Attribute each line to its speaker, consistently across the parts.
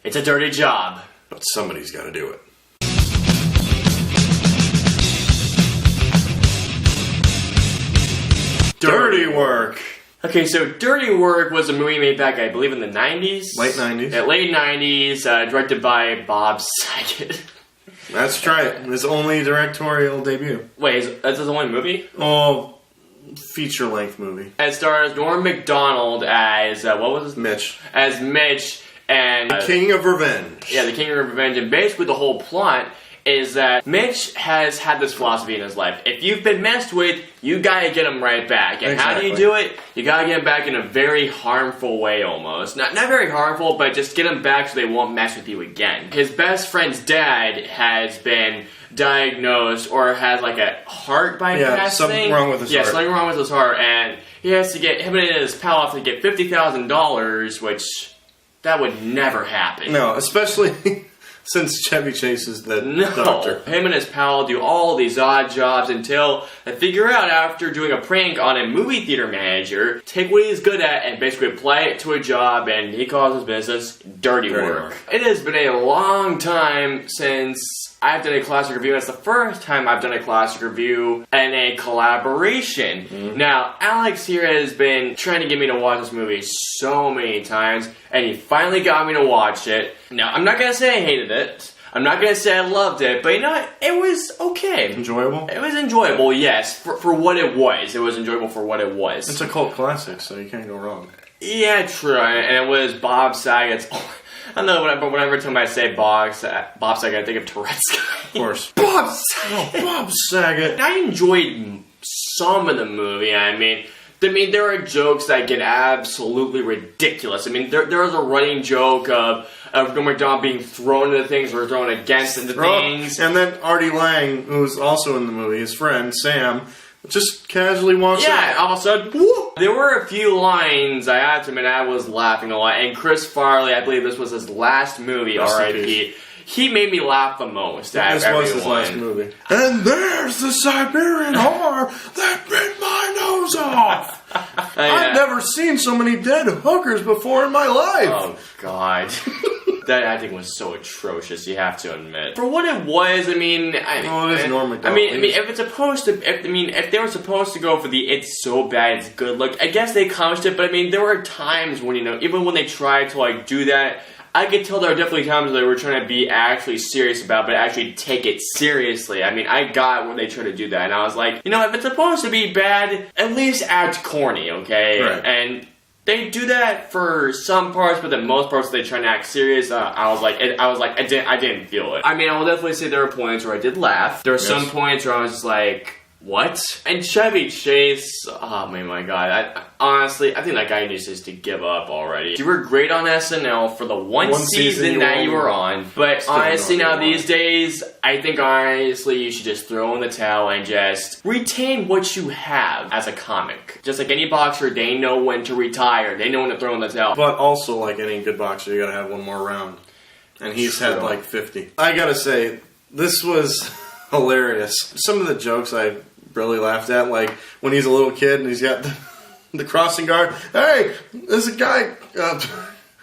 Speaker 1: It's a dirty job.
Speaker 2: But somebody's got to do it. Dirty Work.
Speaker 1: Okay, so Dirty Work was a movie made back, I believe, in the 90s.
Speaker 2: Late 90s.
Speaker 1: Yeah, late 90s, directed by Bob Saget.
Speaker 2: That's right. His only directorial debut.
Speaker 1: Wait, that's his only movie?
Speaker 2: Oh, feature-length movie.
Speaker 1: It stars Norm Macdonald as, what was his name?
Speaker 2: Mitch.
Speaker 1: As Mitch, and...
Speaker 2: The King of Revenge.
Speaker 1: Yeah, the King of Revenge, and basically the whole plot is that Mitch has had this philosophy in his life. If you've been messed with, you gotta get him right back. And How do you do it? You gotta get him back in a very harmful way, almost. Not very harmful, but just get him back so they won't mess with you again. His best friend's dad has been diagnosed or has like a heart bypass
Speaker 2: something wrong with his heart.
Speaker 1: Yeah, something wrong with his heart, and he has to get, him and his pal have to get $50,000, which that would never happen.
Speaker 2: No, especially... Since Chevy Chase is the doctor.
Speaker 1: Him and his pal do all these odd jobs until they figure out, after doing a prank on a movie theater manager, take what he's good at and basically apply it to a job, and he calls his business Dirty Work. It has been a long time since I've done a classic review. It's the first time I've done a classic review and a collaboration. Mm-hmm. Now, Alex here has been trying to get me to watch this movie so many times, and he finally got me to watch it. Now, I'm not going to say I hated it. I'm not going to say I loved it, but you know what? It was okay.
Speaker 2: Enjoyable?
Speaker 1: It was enjoyable, yes, for what it was. It was enjoyable for what it was.
Speaker 2: It's a cult classic, so you can't go wrong.
Speaker 1: Yeah, true, and it was Bob Saget's... I don't know, but whenever time I say Bob Saget, I think of Tourette's guy.
Speaker 2: Of course. Bob Saget! Bob Saget!
Speaker 1: I enjoyed some of the movie. I mean, there are jokes that get absolutely ridiculous. I mean, there was a running joke of Norm Macdonald being thrown into things or thrown against into things.
Speaker 2: And then Artie Lang, who's also in the movie, his friend, Sam, just casually walks out.
Speaker 1: Yeah, all of a sudden, whoop! There were a few lines, I have to admit, I was laughing a lot. And Chris Farley, I believe this was his last movie, R.I.P. He made me laugh the most out of everyone.
Speaker 2: This was his last movie. And there's the Siberian whore that bit my nose off! I've never seen so many dead hookers before in my life!
Speaker 1: Oh, God. That acting was so atrocious, you have to admit. For what it was, it is
Speaker 2: Norm Macdonald.
Speaker 1: I mean, if it's supposed to, if they were supposed to go for the "it's so bad, it's good" look, I guess they accomplished it. But there were times when even when they tried to do that, I could tell there were definitely times they were trying to be actually serious about, but actually take it seriously. I got when they tried to do that, and I was like, if it's supposed to be bad, at least act corny, okay?
Speaker 2: Right.
Speaker 1: And they do that for some parts, but then most parts they try to act serious. I didn't feel it. I will definitely say there were points where I did laugh. There were some points where I was just like, what? And Chevy Chase, oh my God. Honestly, I think that guy needs to give up already. You were great on SNL for the one season that you were on, but honestly now these days, I think honestly you should just throw in the towel and just retain what you have as a comic. Just like any boxer, they know when to retire. They know when to throw in the towel.
Speaker 2: But also, like any good boxer, you gotta have one more round. And he's had like 50. I gotta say, this was hilarious. Some of the jokes I really laughed at, like when he's a little kid and he's got the crossing guard. Hey, there's a guy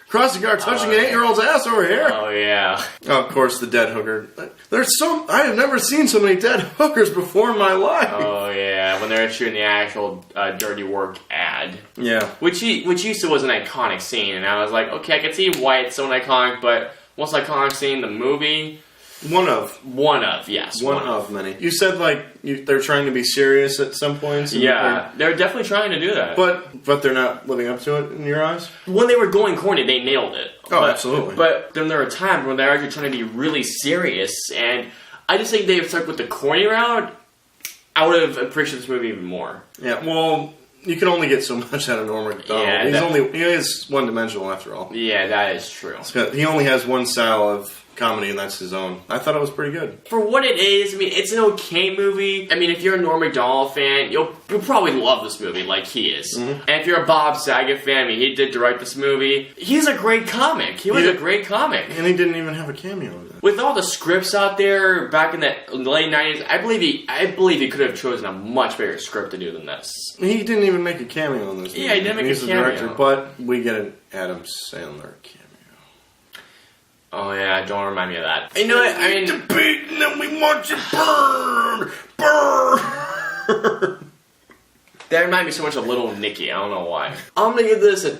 Speaker 2: crossing guard touching an 8-year-old's ass over here.
Speaker 1: Oh yeah.
Speaker 2: Oh, of course, the dead hooker. I have never seen so many dead hookers before in my life.
Speaker 1: Oh yeah, when they're shooting the actual Dirty Work ad.
Speaker 2: Yeah.
Speaker 1: Which used to was an iconic scene, and I was like, okay, I can see why it's so iconic, but what's iconic scene? The movie.
Speaker 2: One of many. You said they're trying to be serious at some points.
Speaker 1: Yeah, they're definitely trying to do that.
Speaker 2: But they're not living up to it in your eyes?
Speaker 1: When they were going corny, they nailed it.
Speaker 2: Absolutely.
Speaker 1: But then there are times when they're actually trying to be really serious, and I just think they've stuck with the corny route. I would have appreciated this movie even more.
Speaker 2: Yeah, well, you can only get so much out of Norm Macdonald.
Speaker 1: Yeah,
Speaker 2: he is one-dimensional after all.
Speaker 1: Yeah, that is true.
Speaker 2: He only has one style of comedy, and that's his own. I thought it was pretty good.
Speaker 1: For what it is, it's an okay movie. If you're a Norm Macdonald fan, you'll probably love this movie like he is. Mm-hmm. And if you're a Bob Saget fan, he did direct this movie. He's a great comic. He was a great comic.
Speaker 2: And he didn't even have a cameo in it.
Speaker 1: With all the scripts out there back in the late 90s, I believe he could have chosen a much bigger script to do than this.
Speaker 2: He didn't even make a cameo in this movie.
Speaker 1: Yeah, he didn't make a cameo.
Speaker 2: He's the director, but we get an Adam Sandler cameo.
Speaker 1: Oh yeah, don't remind me of that. You know what? I mean,
Speaker 2: debate and then we watch it burn, burn.
Speaker 1: that reminded me so much of Little Nicky. I don't know why. I'm gonna give this a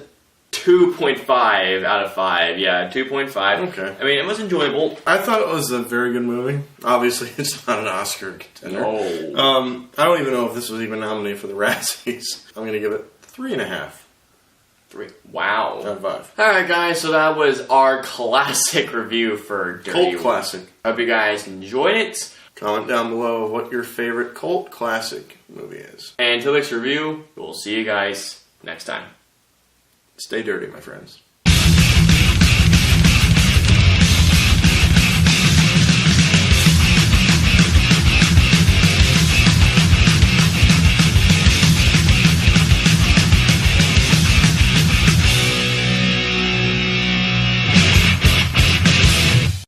Speaker 1: 2.5 out of 5. Yeah, 2.5.
Speaker 2: Okay.
Speaker 1: I mean, it was enjoyable.
Speaker 2: I thought it was a very good movie. Obviously, it's not an Oscar contender.
Speaker 1: No.
Speaker 2: I don't even know if this was even nominated for the Razzies. I'm gonna give it 3.5.
Speaker 1: 3. Wow.
Speaker 2: Out of 5.
Speaker 1: Alright guys, so that was our classic review for Dirty
Speaker 2: Cult
Speaker 1: Work.
Speaker 2: classic.
Speaker 1: Hope you guys enjoyed it.
Speaker 2: Comment down below what your favorite cult classic movie is.
Speaker 1: And until next review, we'll see you guys next time.
Speaker 2: Stay dirty, my friends.